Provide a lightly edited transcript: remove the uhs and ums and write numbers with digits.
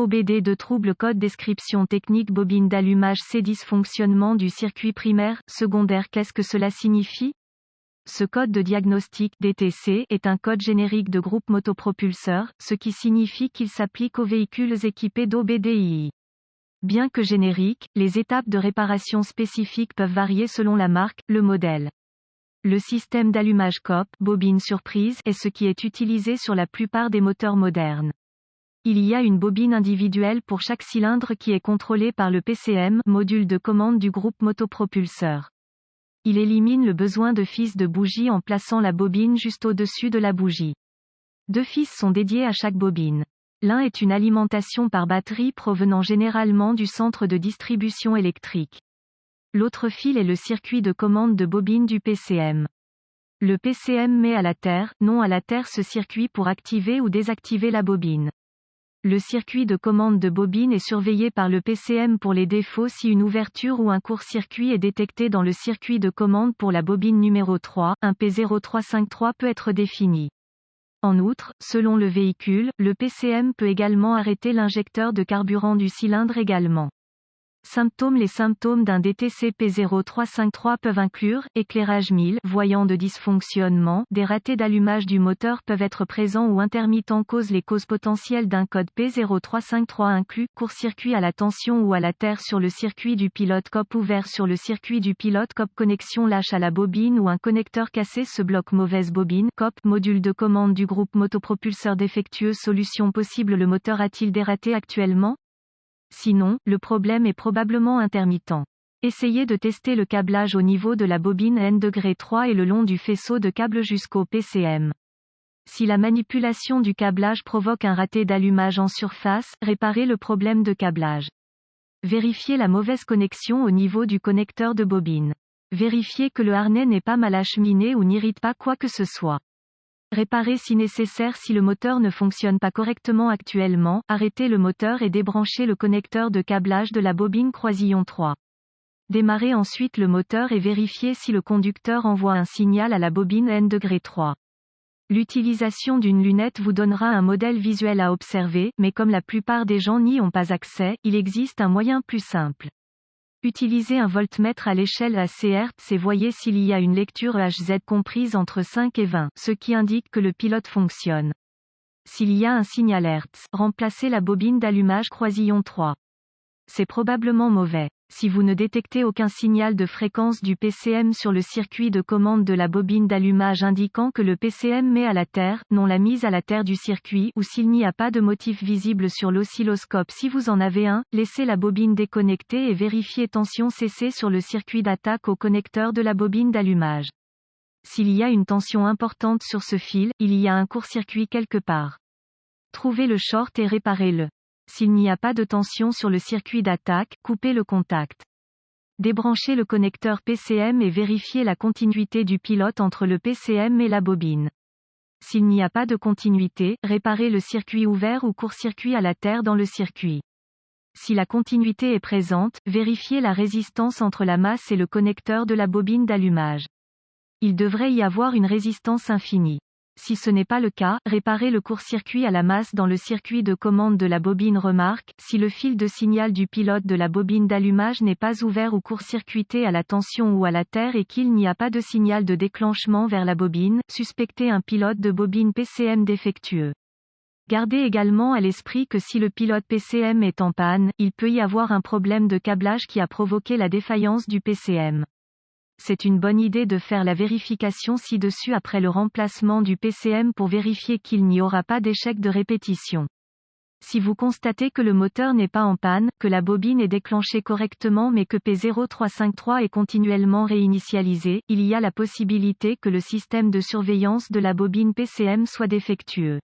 OBD de trouble code description technique bobine d'allumage C dysfonctionnement du circuit primaire, secondaire. Qu'est-ce que cela signifie? Ce code de diagnostic DTC est un code générique de groupe motopropulseur, ce qui signifie qu'il s'applique aux véhicules équipés d'OBDI. Bien que génériques, les étapes de réparation spécifiques peuvent varier selon la marque, le modèle. Le système d'allumage COP, bobine surprise, est ce qui est utilisé sur la plupart des moteurs modernes. Il y a une bobine individuelle pour chaque cylindre qui est contrôlée par le PCM, module de commande du groupe motopropulseur. Il élimine le besoin de fils de bougie en plaçant la bobine juste au-dessus de la bougie. 2 fils sont dédiés à chaque bobine. L'un est une alimentation par batterie provenant généralement du centre de distribution électrique. L'autre fil est le circuit de commande de bobine du PCM. Le PCM met à la terre, non à la terre ce circuit pour activer ou désactiver la bobine. Le circuit de commande de bobine est surveillé par le PCM pour les défauts si une ouverture ou un court-circuit est détecté dans le circuit de commande pour la bobine numéro 3, un P0353 peut être défini. En outre, selon le véhicule, le PCM peut également arrêter l'injecteur de carburant du cylindre également. Symptômes. Les symptômes d'un DTC P0353 peuvent inclure, éclairage 1000, voyant de dysfonctionnement, des ratés d'allumage du moteur peuvent être présents ou intermittents. Les causes potentielles d'un code P0353 incluent, court-circuit à la tension ou à la terre sur le circuit du pilote COP ouvert sur le circuit du pilote COP connexion lâche à la bobine ou un connecteur cassé se bloque mauvaise bobine COP module de commande du groupe motopropulseur défectueux solution possible le moteur a-t-il des ratés actuellement? Sinon, le problème est probablement intermittent. Essayez de tester le câblage au niveau de la bobine N-3 et le long du faisceau de câble jusqu'au PCM. Si la manipulation du câblage provoque un raté d'allumage en surface, réparez le problème de câblage. Vérifiez la mauvaise connexion au niveau du connecteur de bobine. Vérifiez que le harnais n'est pas mal acheminé ou n'irrite pas quoi que ce soit. Réparez si nécessaire si le moteur ne fonctionne pas correctement actuellement, arrêtez le moteur et débranchez le connecteur de câblage de la bobine croisillon 3. Démarrez ensuite le moteur et vérifiez si le conducteur envoie un signal à la bobine N-3. L'utilisation d'une lunette vous donnera un modèle visuel à observer, mais comme la plupart des gens n'y ont pas accès, il existe un moyen plus simple. Utilisez un voltmètre à l'échelle AC Hertz et voyez s'il y a une lecture HZ comprise entre 5 et 20, ce qui indique que le pilote fonctionne. S'il y a un signal Hertz, remplacez la bobine d'allumage croisillon 3. C'est probablement mauvais. Si vous ne détectez aucun signal de fréquence du PCM sur le circuit de commande de la bobine d'allumage indiquant que le PCM met à la terre, non la mise à la terre du circuit, ou s'il n'y a pas de motif visible sur l'oscilloscope si vous en avez un, laissez la bobine déconnectée et vérifiez tension CC sur le circuit d'attaque au connecteur de la bobine d'allumage. S'il y a une tension importante sur ce fil, il y a un court-circuit quelque part. Trouvez le short et réparez-le. S'il n'y a pas de tension sur le circuit d'attaque, coupez le contact. Débranchez le connecteur PCM et vérifiez la continuité du pilote entre le PCM et la bobine. S'il n'y a pas de continuité, réparez le circuit ouvert ou court-circuit à la terre dans le circuit. Si la continuité est présente, vérifiez la résistance entre la masse et le connecteur de la bobine d'allumage. Il devrait y avoir une résistance infinie. Si ce n'est pas le cas, réparez le court-circuit à la masse dans le circuit de commande de la bobine. Remarque, si le fil de signal du pilote de la bobine d'allumage n'est pas ouvert ou court-circuité à la tension ou à la terre et qu'il n'y a pas de signal de déclenchement vers la bobine, suspectez un pilote de bobine PCM défectueux. Gardez également à l'esprit que si le pilote PCM est en panne, il peut y avoir un problème de câblage qui a provoqué la défaillance du PCM. C'est une bonne idée de faire la vérification ci-dessus après le remplacement du PCM pour vérifier qu'il n'y aura pas d'échec de répétition. Si vous constatez que le moteur n'est pas en panne, que la bobine est déclenchée correctement mais que P0353 est continuellement réinitialisé, il y a la possibilité que le système de surveillance de la bobine PCM soit défectueux.